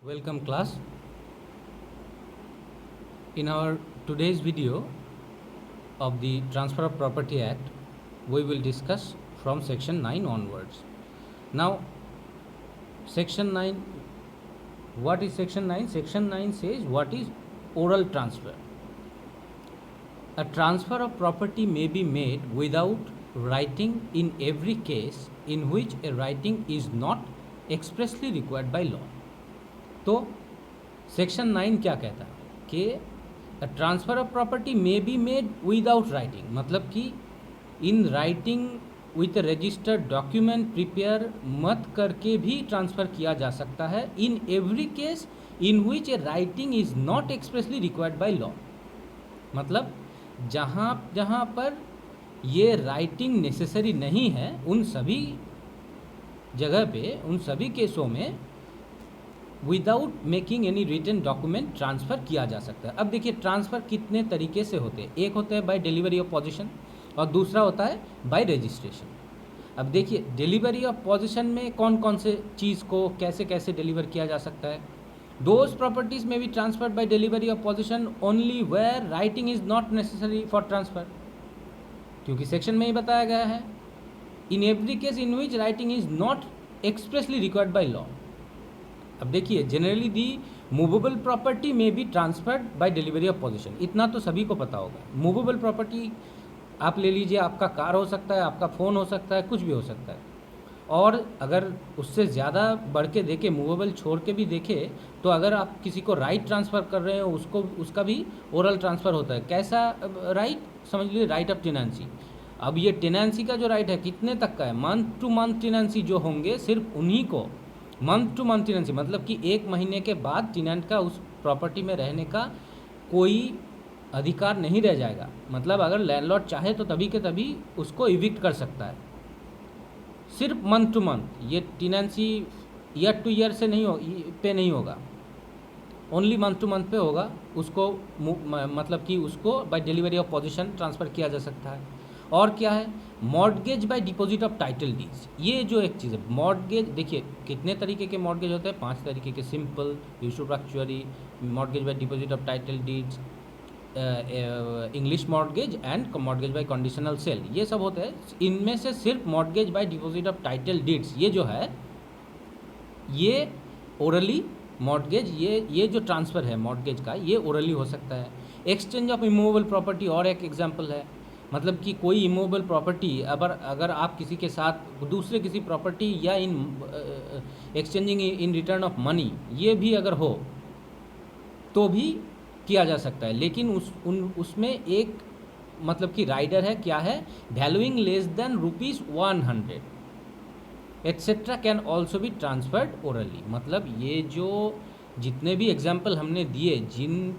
Welcome class. In our today's video of the Transfer of Property Act, we will discuss from section 9 onwards. Now section 9, what is section 9? Section 9 says what is oral transfer. A transfer of property may be made without writing in every case in which a writing is not expressly required by law. तो section 9 क्या कहता है कि transfer of property may be made without writing, मतलब कि in writing with registered document prepare मत करके भी ट्रांसफ़र किया जा सकता है in every case in which A writing is not expressly required by law. मतलब जहाँ जहाँ पर ये राइटिंग नेसेसरी नहीं है उन सभी जगह पे, उन सभी केसों में without making any written document transfer किया जा सकता है। अब देखिए ट्रांसफ़र कितने तरीके से होते हैं। एक होता है बाय डिलीवरी ऑफ पोजीशन और दूसरा होता है बाय रजिस्ट्रेशन। अब देखिए डिलीवरी ऑफ पोजीशन में कौन कौन से चीज़ को कैसे कैसे डिलीवर किया जा सकता है। दोज प्रॉपर्टीज़ में be transferred by delivery of position only where writing is not necessary for transfer, क्योंकि सेक्शन में ही बताया गया है in every case in which writing is not expressly required by law. अब देखिए जनरली दी मूवेबल प्रॉपर्टी में be transferred by delivery of position, इतना तो सभी को पता होगा। मूवेबल प्रॉपर्टी आप ले लीजिए, आपका कार हो सकता है, आपका फ़ोन हो सकता है, कुछ भी हो सकता है। और अगर उससे ज़्यादा बढ़ के देखें, मूवेबल छोड़ के भी देखें, तो अगर आप किसी को राइट ट्रांसफ़र कर रहे हो उसको उसका भी ओरल ट्रांसफ़र होता है। कैसा राइट? समझ लीजिए राइट ऑफ टेनेंसी। अब ये टेनेंसी का जो राइट है कितने तक का है? मंथ टू मंथ टेनेंसी जो होंगे सिर्फ उन्हीं को, मंथ टू मंथ टेनेंसी मतलब कि एक महीने के बाद टेनेंट का उस प्रॉपर्टी में रहने का कोई अधिकार नहीं रह जाएगा। मतलब अगर लैंडलॉर्ड चाहे तो तभी के तभी उसको इविक्ट कर सकता है, सिर्फ मंथ टू मंथ। ये टेनेंसी ईयर टू ईयर से नहीं होगा, ओनली मंथ टू मंथ पे होगा। उसको मतलब कि उसको by delivery of position transfer किया जा सकता है। और क्या है? Mortgage by deposit of title deeds. ये जो एक चीज़ है मॉर्टगेज, देखिए कितने तरीके के मॉर्टगेज होते हैं? 5 तरीके के। Simple, usufructuary, mortgage by deposit of title deeds, English mortgage and mortgage by conditional sale, ये सब होते हैं। इनमें से सिर्फ mortgage by deposit of title deeds ये जो है ये ओरली मॉर्टगेज, ये जो ट्रांसफ़र है मॉर्टगेज का ये ओरली हो सकता है। एक्सचेंज ऑफ इमूवेबल प्रॉपर्टी और एक एग्जांपल है। मतलब कि कोई इमूवेबल प्रॉपर्टी अगर आप किसी के साथ दूसरे किसी प्रॉपर्टी या in exchanging in return of money ये भी अगर हो तो भी किया जा सकता है। लेकिन उसमें एक मतलब कि राइडर है, क्या है? Valuing less than ₹100 etcetera can also be transferred orally. मतलब ये जो जितने भी एग्जाम्पल हमने दिए, जिन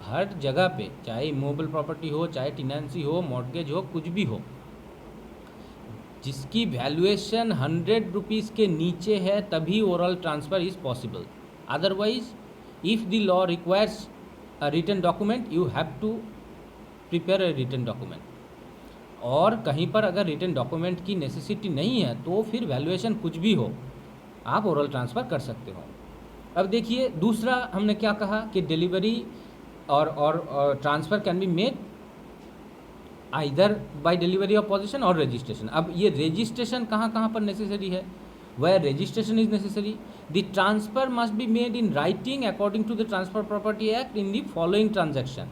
हर जगह पे, चाहे इमूवेबल प्रॉपर्टी हो, चाहे टेनेंसी हो, मॉर्टगेज हो, कुछ भी हो, जिसकी वैल्यूएशन ₹100 के नीचे है तभी oral transfer is possible. Otherwise if the law requires a written document you have to prepare a written document. और कहीं पर अगर रिटन डॉक्यूमेंट की नेसेसिटी नहीं है तो फिर वैल्यूएशन कुछ भी हो, आप ओरल ट्रांसफ़र कर सकते हो। अब देखिए दूसरा हमने क्या कहा कि डिलीवरी और transfer can be made either by delivery of position और रजिस्ट्रेशन। अब ये रजिस्ट्रेशन कहाँ कहाँ पर नेसेसरी है? Where registration is necessary the transfer must be made in writing according to the transfer property act in the following transaction.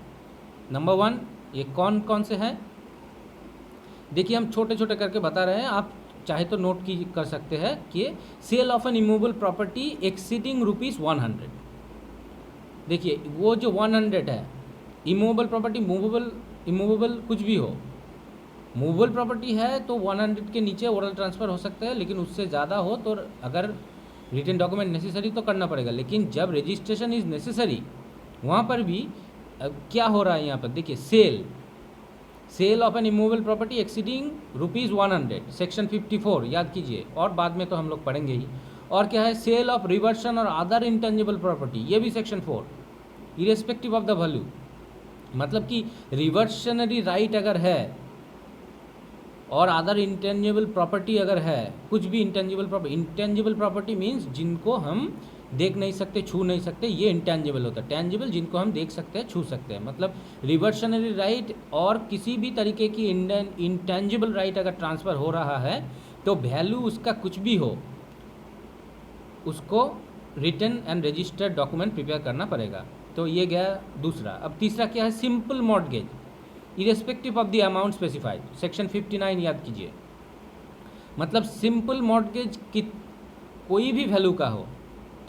Number 1, ये कौन कौन से हैं? देखिए हम छोटे छोटे करके बता रहे हैं, आप चाहे तो नोट की कर सकते हैं कि sale of an immovable property exceeding ₹100। देखिए वो जो 100 है इमूवेबल प्रॉपर्टी, इमूवेबल कुछ भी हो, मूवेबल प्रॉपर्टी है तो 100 के नीचे ओरल ट्रांसफ़र हो सकता है। लेकिन उससे ज़्यादा हो तो अगर रिटन डॉक्यूमेंट नेसेसरी तो करना पड़ेगा। लेकिन जब रजिस्ट्रेशन इज़ नेसेसरी वहाँ पर भी क्या हो रहा है यहाँ पर? देखिए sale of an immovable property exceeding ₹100 section 54 याद कीजिए, और बाद में तो हम लोग पढ़ेंगे ही। और क्या है? सेल ऑफ रिवर्सन और अदर इंटेंजिबल प्रॉपर्टी, ये भी section 4 irrespective of the value. मतलब कि रिवर्सनरी राइट अगर है और अदर इंटेंजिबल प्रॉपर्टी अगर है, कुछ भी इंटेंजिबल प्रॉपर्टी मीन्स जिनको हम देख नहीं सकते, छू नहीं सकते, ये इंटेंजिबल होता है। टेंजिबल जिनको हम देख सकते हैं, छू सकते हैं। मतलब रिवर्शनरी राइट और किसी भी तरीके की इंटेंजिबल राइट अगर ट्रांसफ़र हो रहा है तो वैल्यू उसका कुछ भी हो, उसको written and registered document prepare करना पड़ेगा। तो ये गया दूसरा। अब तीसरा क्या है? Simple mortgage irrespective of the amount specified, section 59 याद कीजिए। मतलब सिंपल मॉर्टगेज की कोई भी वैल्यू का हो,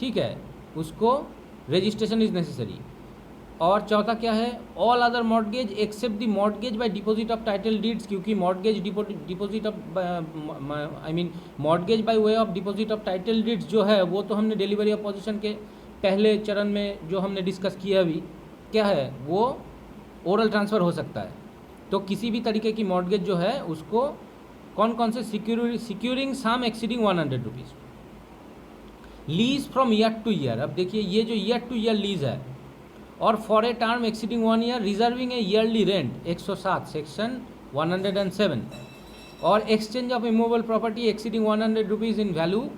ठीक है, उसको रजिस्ट्रेशन इज नेसेसरी। और चौथा क्या है? All other mortgage except the mortgage by deposit of title deeds, क्योंकि mortgage deposit of mortgage by way of deposit of title deeds जो है वो तो हमने डिलीवरी ऑफ पोजीशन के पहले चरण में जो हमने डिस्कस किया अभी, क्या है वो ओरल ट्रांसफ़र हो सकता है। तो किसी भी तरीके की मॉर्टगेज जो है उसको कौन कौन से securing sum exceeding 100 rupees, lease from year to year. अब देखिए ये जो ईयर टू ईयर लीज है, और for a term exceeding 1 year reserving A yearly rent 107 section 107, और exchange of immovable property exceeding 100 rupees in value.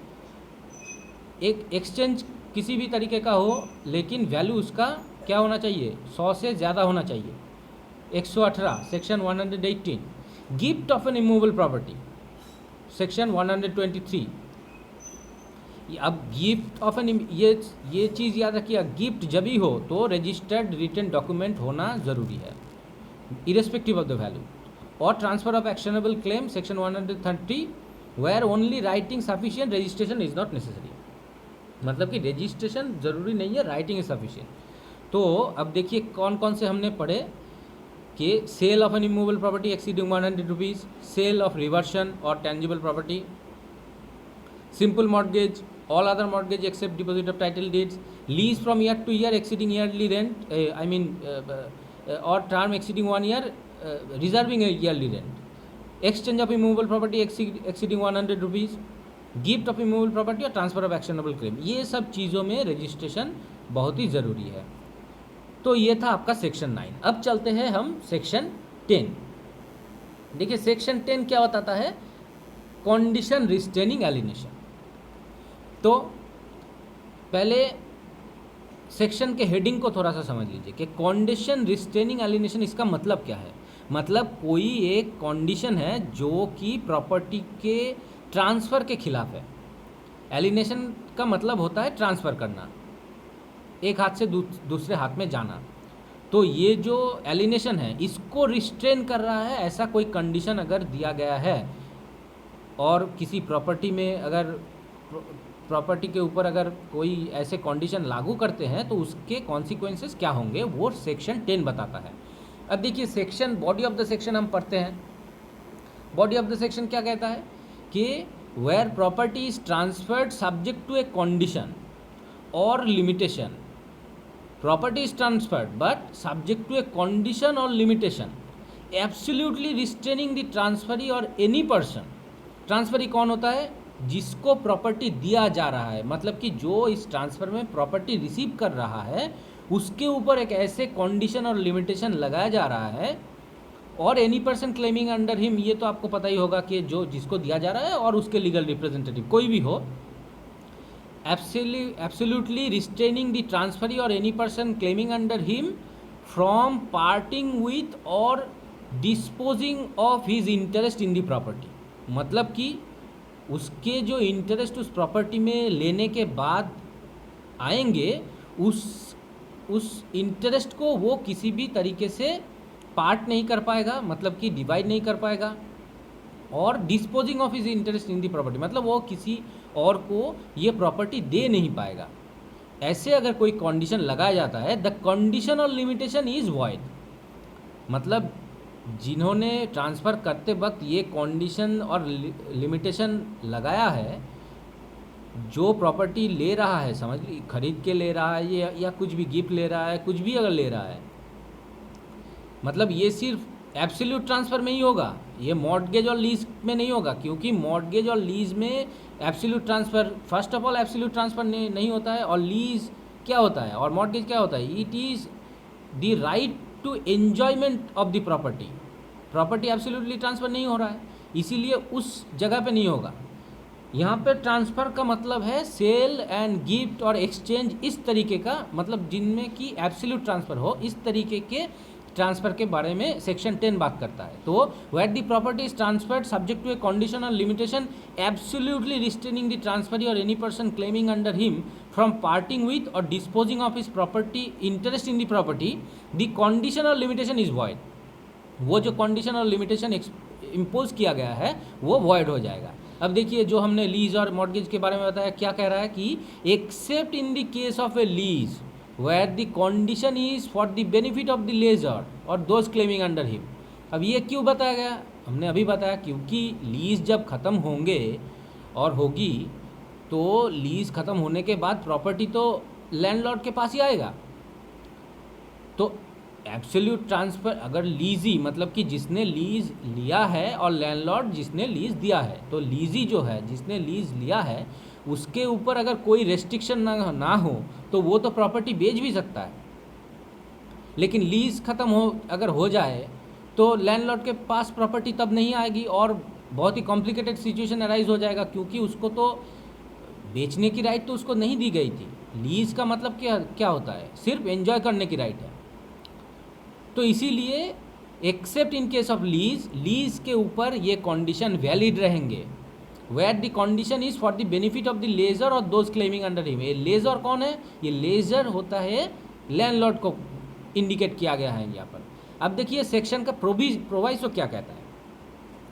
एक exchange किसी भी तरीके का हो लेकिन वैल्यू उसका क्या होना चाहिए? 100 से ज़्यादा होना चाहिए। 118 section 118, gift of an immovable property section 123। अब गिफ्ट ऑफ एन, ये चीज़ याद रखिए, गिफ्ट जब भी हो तो रजिस्टर्ड रिटन डॉक्यूमेंट होना ज़रूरी है इरेस्पेक्टिव ऑफ द वैल्यू। और transfer of actionable claim section 130, where only writing sufficient registration is not necessary. मतलब कि रजिस्ट्रेशन ज़रूरी नहीं है, राइटिंग इज सफिशिएंट। तो अब देखिए कौन कौन से हमने पढ़े कि sale of an immovable property exceeding 100 rupees, sale of reversion और tangible property, simple mortgage, all other mortgage except deposit of title deeds, lease from year to year exceeding yearly rent, or term exceeding 1 year, reserving a yearly rent, exchange of immovable property exceeding 100 rupees, gift of immovable property और transfer of actionable claim। ये सब चीज़ों में registration बहुत ही ज़रूरी है। तो ये था आपका सेक्शन 9। अब चलते हैं हम सेक्शन 10। देखिए सेक्शन 10 क्या बताता है? Condition restraining alienation. तो पहले सेक्शन के हेडिंग को थोड़ा सा समझ लीजिए कि कंडीशन रिस्ट्रेनिंग एलिनेशन इसका मतलब क्या है। मतलब कोई एक कंडीशन है जो कि प्रॉपर्टी के ट्रांसफ़र के खिलाफ है। एलिनेशन का मतलब होता है ट्रांसफ़र करना, एक हाथ से दूसरे हाथ में जाना। तो ये जो एलिनेशन है इसको रिस्ट्रेन कर रहा है, ऐसा कोई कंडीशन अगर दिया गया है और किसी प्रॉपर्टी में अगर प्रॉपर्टी के ऊपर अगर कोई ऐसे कंडीशन लागू करते हैं तो उसके कॉन्सिक्वेंसेस क्या होंगे वो सेक्शन 10 बताता है। अब देखिए section, body of the section हम पढ़ते हैं। बॉडी ऑफ द सेक्शन क्या कहता है कि where property is transferred subject to a condition और limitation, property is transferred but subject to a condition और limitation absolutely restraining the transferee और एनी पर्सन। ट्रांसफरी कौन होता है? जिसको प्रॉपर्टी दिया जा रहा है, मतलब कि जो इस ट्रांसफ़र में प्रॉपर्टी रिसीव कर रहा है उसके ऊपर एक ऐसे कंडीशन और लिमिटेशन लगाया जा रहा है। और any person claiming under him, ये तो आपको पता ही होगा कि जो जिसको दिया जा रहा है और उसके लीगल रिप्रेजेंटेटिव कोई भी हो। एब्सोल्युटली रिस्ट्रेनिंग द ट्रांसफरी और any person claiming under him from parting with और disposing of his interest in the property. मतलब कि उसके जो इंटरेस्ट उस प्रॉपर्टी में लेने के बाद आएंगे, उस इंटरेस्ट को वो किसी भी तरीके से पार्ट नहीं कर पाएगा, मतलब कि डिवाइड नहीं कर पाएगा। और disposing of his interest in the property, मतलब वो किसी और को ये प्रॉपर्टी दे नहीं पाएगा। ऐसे अगर कोई कंडीशन लगाया जाता है, द कंडीशन और लिमिटेशन इज वॉइड। मतलब जिन्होंने ट्रांसफ़र करते वक्त ये कंडीशन और लिमिटेशन लगाया है, जो प्रॉपर्टी ले रहा है, समझ ली खरीद के ले रहा है ये, या कुछ भी गिफ्ट ले रहा है, कुछ भी अगर ले रहा है, मतलब ये सिर्फ एब्सोल्यूट ट्रांसफ़र में ही होगा, ये मॉर्टगेज और लीज में नहीं होगा। क्योंकि मॉर्टगेज और लीज में absolute transfer, first of all absolute transfer नहीं होता है। और लीज क्या होता है और मॉर्टगेज क्या होता है? It is the right to enjoyment of the property. Property absolutely transfer नहीं हो रहा है, इसीलिए उस जगह पे नहीं होगा। यहाँ पे ट्रांसफ़र का मतलब है सेल एंड गिफ्ट और एक्सचेंज, इस तरीके का, मतलब जिनमें कि एब्सोल्यूट ट्रांसफ़र हो, इस तरीके के ट्रांसफ़र के बारे में सेक्शन 10 बात करता है। तो where the property is transferred subject to a condition और limitation absolutely restraining the transferee और any person claiming under him from parting with और disposing of his property interest in the property, the condition और limitation is void. वो जो condition और limitation impose किया गया है वो वॉइड हो जाएगा। अब देखिए जो हमने लीज और मॉर्गेज के बारे में बताया, क्या कह रहा है कि except in the case of a lease where the condition is for the benefit of the lessor और दोज क्लेमिंग अंडर हिम। अब ये क्यों बताया गया? हमने अभी बताया क्योंकि लीज जब ख़त्म होंगे और होगी तो लीज ख़त्म होने के बाद प्रॉपर्टी तो लैंडलॉर्ड के पास ही आएगा। तो एब्सोल्यूट ट्रांसफ़र अगर लीजी मतलब कि जिसने लीज लिया है और लैंडलॉर्ड जिसने लीज दिया है, तो लीजी जो है जिसने लीज लिया है उसके ऊपर अगर कोई रेस्ट्रिक्शन ना हो तो वो तो प्रॉपर्टी बेच भी सकता है। लेकिन लीज ख़त्म अगर हो जाए तो लैंडलॉर्ड के पास प्रॉपर्टी तब नहीं आएगी और बहुत ही कॉम्प्लिकेटेड सिचुएशन अराइज हो जाएगा, क्योंकि उसको तो बेचने की राइट तो उसको नहीं दी गई थी। लीज का मतलब क्या होता है? सिर्फ एंजॉय करने की राइट है। तो इसीलिए except in case of lease के ऊपर ये कंडीशन वैलिड रहेंगे where the condition is for the benefit of the lessor और दोज क्लेमिंग अंडर हिम। ये लेजर कौन है? ये लेजर होता है लैंडलॉर्ड को इंडिकेट किया गया है यहाँ पर। अब देखिए सेक्शन का प्रोवाइसो क्या कहता है।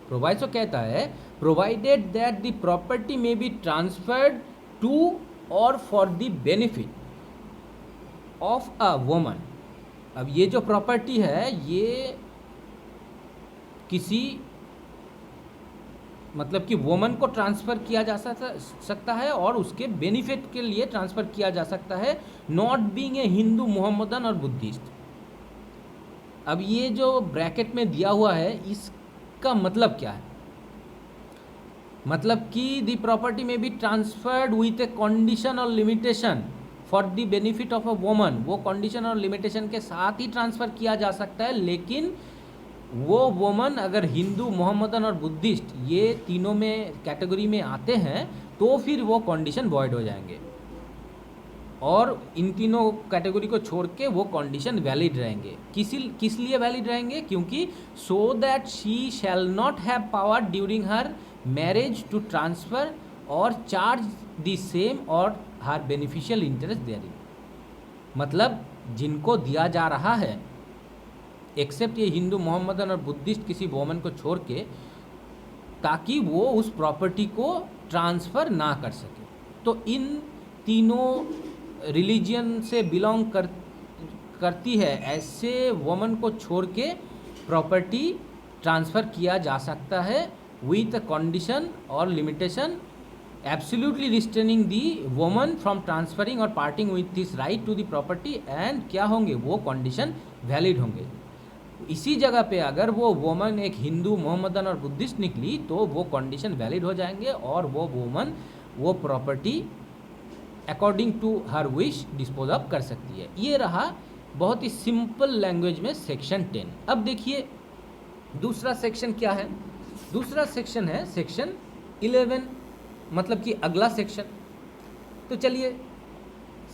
प्रोवाइसो कहता है प्रोवाइडेड दैट द प्रॉपर्टी में बी ट्रांसफर्ड टू और for the benefit of a woman. अब ये जो प्रॉपर्टी है ये किसी मतलब कि वुमन को ट्रांसफ़र किया जा सकता है और उसके बेनिफिट के लिए ट्रांसफ़र किया जा सकता है, not being a Hindu, Mohammedan और बुद्धिस्ट। अब ये जो ब्रैकेट में दिया हुआ है इसका मतलब क्या है? मतलब कि द प्रॉपर्टी में be transferred with a condition और limitation for the benefit of a woman. वो कंडीशन और लिमिटेशन के साथ ही ट्रांसफ़र किया जा सकता है, लेकिन वो वुमन अगर हिंदू, मोहम्मदन और बुद्धिस्ट ये तीनों में कैटेगरी में आते हैं तो फिर वो कंडीशन वॉइड हो जाएंगे और इन तीनों कैटेगरी को छोड़ के वो कंडीशन वैलिड रहेंगे। किस लिए वैलिड रहेंगे? क्योंकि so that she shall not have power during her marriage to transfer और चार्ज द सेम और हर बेनिफिशियल इंटरेस्ट देयरिंग। मतलब जिनको दिया जा रहा है एक्सेप्ट ये हिंदू, मोहम्मदन और बुद्धिस्ट किसी वुमन को छोड़ के, ताकि वो उस प्रॉपर्टी को ट्रांसफ़र ना कर सके। तो इन तीनों रिलीजियन से बिलोंग करती है ऐसे वुमन को छोड़ के प्रॉपर्टी ट्रांसफ़र किया जा सकता है विथ कंडीशन और limitation absolutely restraining the woman from transferring और parting with this right to the property and क्या होंगे? वो कंडीशन वैलिड होंगे। इसी जगह पे अगर वो वुमन एक हिंदू, मोहम्मदन और बुद्धिस्ट निकली तो वो कंडीशन वैलिड हो जाएंगे और वो वुमन वो property according to her wish dispose of कर सकती है। ये रहा बहुत ही सिंपल लैंग्वेज में सेक्शन 10। अब देखिए दूसरा सेक्शन क्या है? दूसरा सेक्शन है सेक्शन 11, मतलब कि अगला सेक्शन। तो चलिए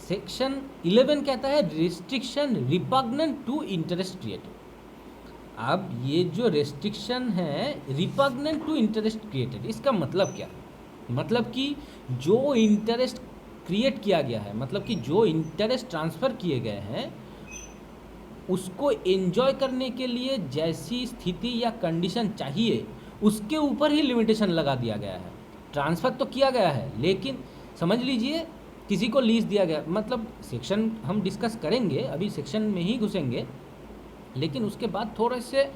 सेक्शन 11 कहता है restriction repugnant to interest created. अब ये जो रेस्ट्रिक्शन है रिपग्नेंट टू इंटरेस्ट क्रिएटेड, इसका मतलब क्या है? मतलब कि जो इंटरेस्ट क्रिएट किया गया है, मतलब कि जो इंटरेस्ट ट्रांसफ़र किए गए हैं उसको एंजॉय करने के लिए जैसी स्थिति या कंडीशन चाहिए उसके ऊपर ही लिमिटेशन लगा दिया गया है। ट्रांसफ़र तो किया गया है लेकिन समझ लीजिए किसी को लीज दिया गया, मतलब सेक्शन हम डिस्कस करेंगे, अभी सेक्शन में ही घुसेंगे, लेकिन उसके बाद थोड़े से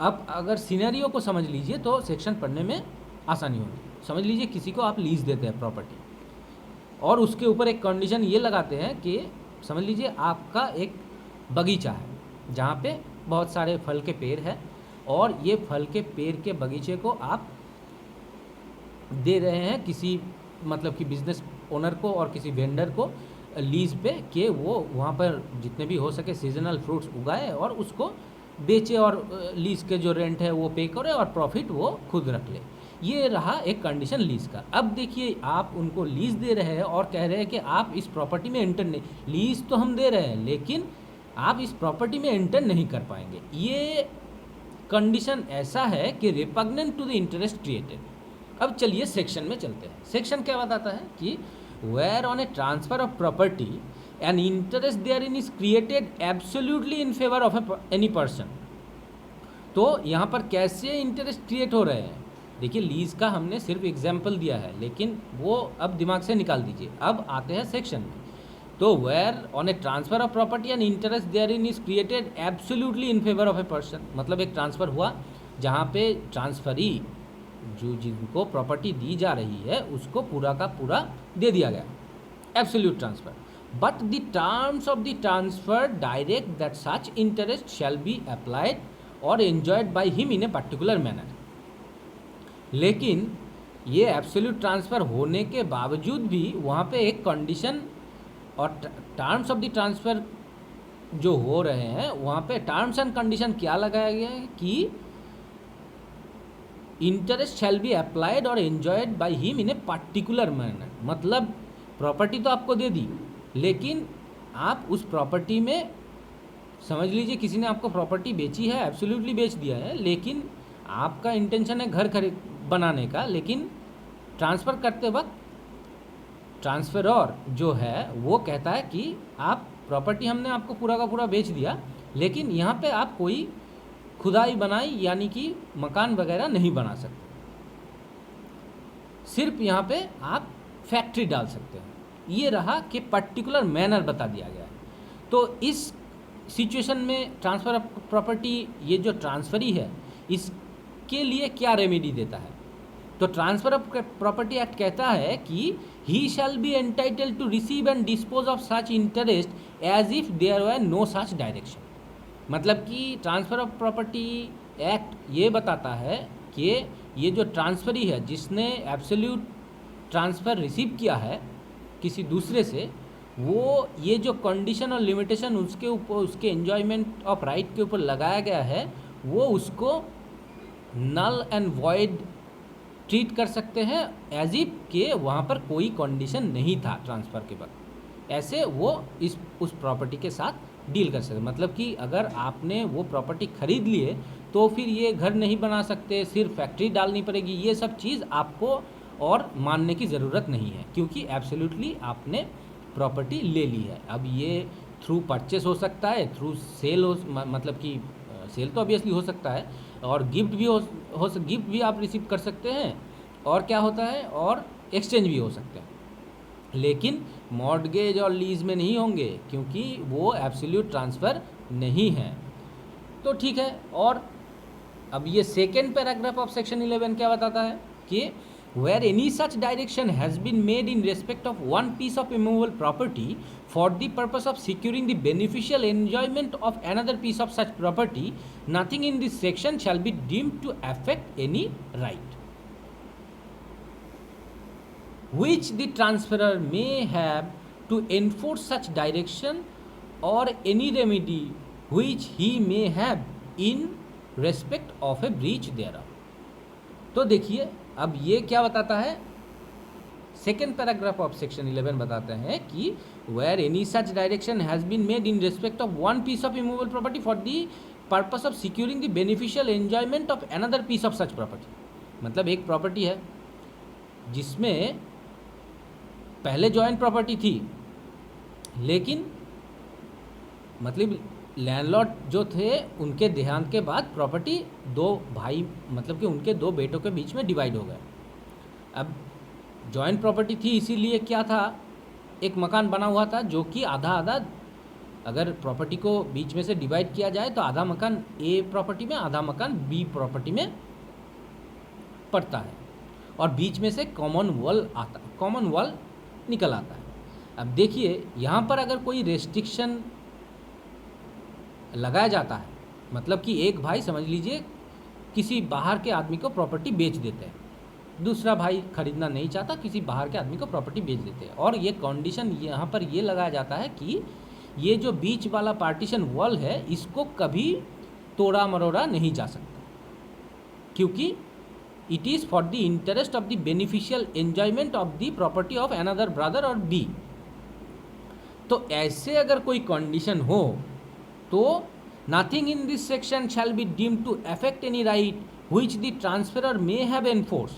आप अगर सिनेरियो को समझ लीजिए तो सेक्शन पढ़ने में आसानी होगी। समझ लीजिए किसी को आप लीज देते हैं प्रॉपर्टी और उसके ऊपर एक कंडीशन ये लगाते हैं कि समझ लीजिए आपका एक बगीचा है जहाँ पे बहुत सारे फल के पेड़ हैं और ये फल के पेड़ के बगीचे को आप दे रहे हैं किसी मतलब कि बिजनेस ओनर को और किसी वेंडर को लीज पे कि वो वहाँ पर जितने भी हो सके सीजनल फ्रूट्स उगाए और उसको बेचे और लीज के जो रेंट है वो पे करे और प्रॉफिट वो खुद रख ले। ये रहा एक कंडीशन लीज का। अब देखिए, आप उनको लीज दे रहे हैं और कह रहे हैं कि आप इस प्रॉपर्टी में एंटर नहीं, लीज तो हम दे रहे हैं लेकिन आप इस प्रॉपर्टी में एंटर नहीं कर पाएंगे। ये कंडीशन ऐसा है कि repugnant to the interest created. अब चलिए सेक्शन में चलते हैं। सेक्शन क्या बताता है कि where on a transfer of property an interest therein is created absolutely in favour of any person. तो यहाँ पर कैसे इंटरेस्ट क्रिएट हो रहे हैं, देखिए लीज का हमने सिर्फ एग्जाम्पल दिया है लेकिन वो अब दिमाग से निकाल दीजिए। अब आते हैं सेक्शन में। तो where on a transfer of property and interest therein is created absolutely in favour of a person, मतलब एक ट्रांसफ़र हुआ जहाँ पे ट्रांसफरी जो जिनको प्रॉपर्टी दी जा रही है उसको पूरा का पूरा दे दिया गया, absolute transfer. But the terms of the transfer direct that such interest shall be applied और enjoyed by him in a particular manner. लेकिन ये एब्सोल्यूट ट्रांसफ़र होने के बावजूद भी वहाँ पे एक कंडीशन और टर्म्स ऑफ द ट्रांसफ़र जो हो रहे हैं वहाँ पे टर्म्स एंड कंडीशन क्या लगाया गया है कि इंटरेस्ट शैल बी अप्लाइड और enjoyed by him in a particular manner. मतलब प्रॉपर्टी तो आपको दे दी लेकिन आप उस प्रॉपर्टी में, समझ लीजिए किसी ने आपको प्रॉपर्टी बेची है, एब्सोल्युटली बेच दिया है, लेकिन आपका इंटेंशन है घर खरीद बनाने का, लेकिन ट्रांसफ़र करते वक्त ट्रांसफरर जो है वो कहता है कि आप प्रॉपर्टी हमने आपको पूरा का पूरा बेच दिया लेकिन यहाँ पे आप कोई खुदाई बनाई यानी कि मकान वगैरह नहीं बना सकते, सिर्फ यहाँ पे आप फैक्ट्री डाल सकते हैं। ये रहा कि पर्टिकुलर मैनर बता दिया गया है। तो इस सिचुएशन में ट्रांसफ़र ऑफ प्रॉपर्टी, ये जो ट्रांसफरी है इसके लिए क्या रेमेडी देता है, तो ट्रांसफर ऑफ प्रॉपर्टी एक्ट कहता है कि he shall be entitled to receive and dispose of such interest as if there were no such direction. मतलब कि ट्रांसफ़र ऑफ प्रॉपर्टी एक्ट ये बताता है कि ये जो ट्रांसफरी है जिसने एब्सोल्यूट ट्रांसफ़र रिसीव किया है किसी दूसरे से, वो ये जो कंडीशन और लिमिटेशन उसके ऊपर, उसके एंजॉयमेंट ऑफ राइट के ऊपर लगाया गया है, वो उसको नल एंड वॉइड ट्रीट कर सकते हैं एज इफ के वहाँ पर कोई कंडीशन नहीं था ट्रांसफ़र के वक्त। ऐसे वो उस प्रॉपर्टी के साथ डील कर सकते। मतलब कि अगर आपने वो प्रॉपर्टी खरीद लिए तो फिर ये घर नहीं बना सकते, सिर्फ फैक्ट्री डालनी पड़ेगी, ये सब चीज़ आपको और मानने की ज़रूरत नहीं है क्योंकि एब्सोल्युटली आपने प्रॉपर्टी ले ली है। अब ये थ्रू परचेस हो सकता है, थ्रू सेल हो, मतलब कि सेल तो ऑब्वियसली हो सकता है, और गिफ्ट भी गिफ्ट भी आप रिसीव कर सकते हैं, और क्या होता है, और एक्सचेंज भी हो सकते हैं, लेकिन मॉर्टगेज और लीज में नहीं होंगे क्योंकि वो एब्सोल्यूट ट्रांसफ़र नहीं है। तो ठीक है। और अब ये सेकेंड पैराग्राफ ऑफ सेक्शन 11 क्या बताता है कि where any such direction has been made in respect of one piece of immovable property for the purpose of securing the beneficial enjoyment of another piece of such property, nothing in this section shall be deemed to affect any right which the transferor may have to enforce such direction or any remedy which he may have in respect of a breach thereof। तो देखिए अब ये क्या बताता है, second paragraph of section 11 बताते हैं कि where any such direction has been made in respect of one piece of immovable property for the purpose of securing the beneficial enjoyment of another piece of such property. मतलब एक property है जिसमें पहले joint property थी, लेकिन मतलब landlord जो थे उनके देहांत के बाद प्रॉपर्टी दो भाई, मतलब कि उनके दो बेटों के बीच में डिवाइड हो गया। अब जॉइंट प्रॉपर्टी थी इसीलिए क्या था, एक मकान बना हुआ था जो कि आधा आधा, अगर प्रॉपर्टी को बीच में से डिवाइड किया जाए तो आधा मकान ए प्रॉपर्टी में, आधा मकान बी प्रॉपर्टी में पड़ता है, और बीच में से कॉमन वॉल निकल आता है। अब देखिए यहाँ पर अगर कोई रेस्ट्रिक्शन लगाया जाता है, मतलब कि एक भाई समझ लीजिए किसी बाहर के आदमी को प्रॉपर्टी बेच देते हैं, दूसरा भाई खरीदना नहीं चाहता, किसी बाहर के आदमी को प्रॉपर्टी बेच देते हैं, और ये कंडीशन यहाँ पर ये लगाया जाता है कि ये जो बीच वाला पार्टीशन वॉल है इसको कभी तोड़ा मरोड़ा नहीं जा सकता, क्योंकि it is for the interest of the beneficial enjoyment of the property of another brother और बी। तो ऐसे अगर कोई कंडीशन हो तो nothing in this section shall be deemed to affect any right which the transferor may have enforce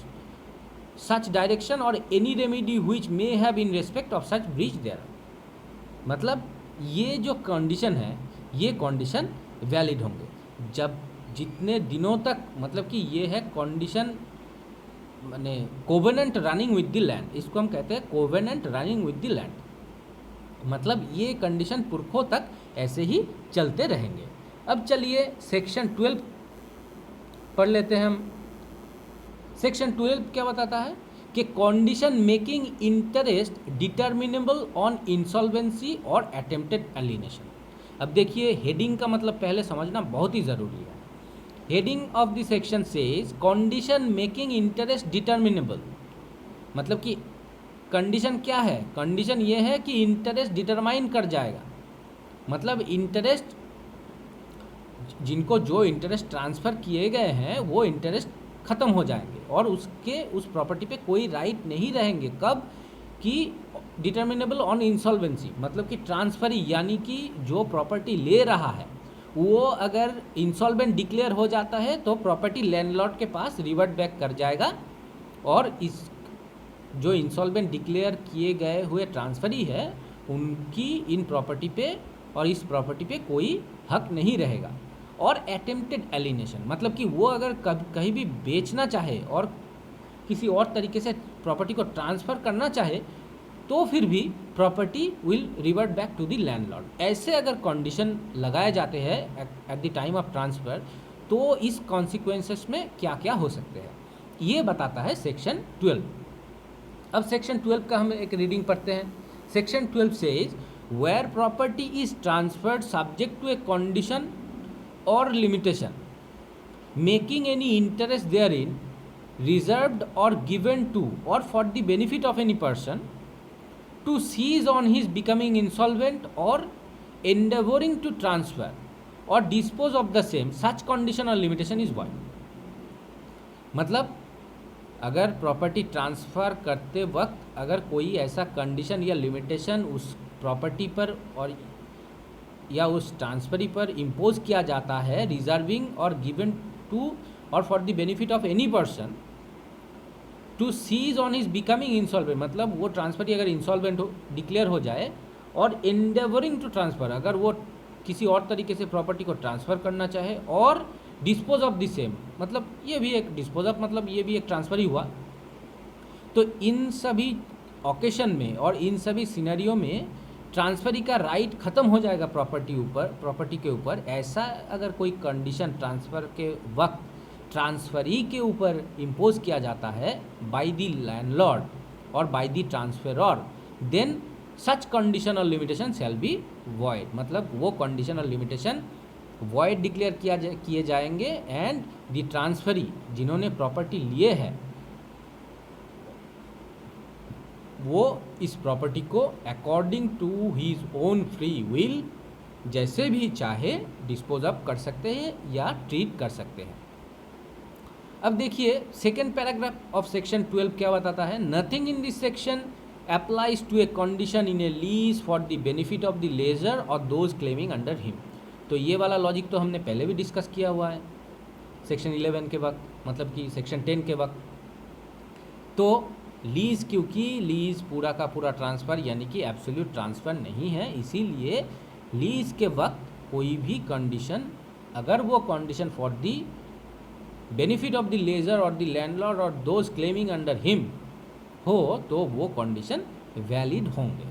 such direction और any remedy which may have in respect of such breach there. मतलब ये जो condition है ये condition valid होंगे जब जितने दिनों तक, मतलब कि ये है कंडीशन माने covenant running with the land, इसको हम कहते हैं covenant running with the land. मतलब ये कंडीशन पुरखों तक ऐसे ही चलते रहेंगे। अब चलिए सेक्शन 12 पढ़ लेते हैं हम। सेक्शन 12 क्या बताता है कि condition making interest determinable on insolvency और अटेम्प्टेड एलिनेशन। अब देखिए हेडिंग का मतलब पहले समझना बहुत ही ज़रूरी है। Heading of the section says condition making interest determinable, मतलब कि कंडीशन क्या है, कंडीशन ये है कि इंटरेस्ट डिटरमाइन कर जाएगा। मतलब इंटरेस्ट जिनको जो इंटरेस्ट ट्रांसफ़र किए गए हैं वो इंटरेस्ट ख़त्म हो जाएंगे और उसके उस प्रॉपर्टी पे कोई राइट नहीं रहेंगे। कब कि डिटर्मिनेबल ऑन इंसॉल्वेंसी, मतलब कि ट्रांसफरी यानी कि जो प्रॉपर्टी ले रहा है वो अगर इंसॉल्वेंट डिक्लेयर हो जाता है तो प्रॉपर्टी लैंडलॉर्ड के पास रिवर्ट बैक कर जाएगा और इस जो इंसॉल्वेंट डिक्लेयर किए गए हुए ट्रांसफरी है उनकी इन प्रॉपर्टी पे और इस प्रॉपर्टी पे कोई हक नहीं रहेगा। और अटेम्प्टेड एलिनेशन, मतलब कि वो अगर कहीं भी बेचना चाहे और किसी और तरीके से प्रॉपर्टी को ट्रांसफ़र करना चाहे तो फिर भी property will revert back to the landlord. ऐसे अगर कंडीशन लगाए जाते हैं at the time of transfer तो इस कॉन्सिक्वेंसेस में क्या क्या हो सकते हैं ये बताता है सेक्शन 12। अब सेक्शन 12 का हम एक रीडिंग पढ़ते हैं। Section 12 says where property is transferred subject to a condition और limitation making any interest therein reserved or given to or for the benefit of any person to seize on his becoming insolvent or endeavoring to transfer or dispose of the same, such condition or limitation is void। मतलब अगर property transfer करते वक्त अगर कोई ऐसा condition या limitation उस property पर और या उस ट्रांसफरी पर इम्पोज किया जाता है रिजर्विंग और गिवन टू और for the benefit of any person to cease on his becoming insolvent, मतलब वो ट्रांसफरी अगर इंसॉल्वेंट डिक्लेयर हो जाए और एंडेवरिंग टू ट्रांसफ़र, अगर वो किसी और तरीके से प्रॉपर्टी को ट्रांसफ़र करना चाहे और डिस्पोज ऑफ द सेम, मतलब ये भी एक डिस्पोज ऑफ मतलब ये भी एक ट्रांसफ़र ही हुआ। तो इन सभी ऑकेशन में और इन सभी सिनेरियो में ट्रांसफरी का राइट ख़त्म हो जाएगा प्रॉपर्टी के ऊपर। ऐसा अगर कोई कंडीशन ट्रांसफ़र के वक्त ट्रांसफरी के ऊपर इम्पोज किया जाता है बाय द लैंडलॉर्ड और by the transferor, then such condition और लिमिटेशन शैल बी वॉइड। मतलब वो कंडीशन और लिमिटेशन वॉइड डिक्लेयर किए जाएंगे एंड द ट्रांसफरी जिन्होंने प्रॉपर्टी लिए है वो इस प्रॉपर्टी को according to his own free will जैसे भी चाहे डिस्पोज अप कर सकते हैं या ट्रीट कर सकते हैं। अब देखिए सेकेंड पैराग्राफ ऑफ सेक्शन 12 क्या बताता है। Nothing in this section applies to a condition in a lease for the benefit of the lessor और दोज क्लेमिंग अंडर हिम। तो ये वाला लॉजिक तो हमने पहले भी डिस्कस किया हुआ है सेक्शन 11 के वक्त, मतलब कि सेक्शन 10 के वक्त। तो लीज़, क्योंकि लीज़ पूरा का पूरा ट्रांसफ़र यानी कि एब्सोल्यूट ट्रांसफ़र नहीं है, इसीलिए लीज़ के वक्त कोई भी कंडीशन अगर वो condition for the benefit of the lessor और द लैंडलॉर्ड और दोज क्लेमिंग अंडर हिम हो तो वो कंडीशन वैलिड होंगे।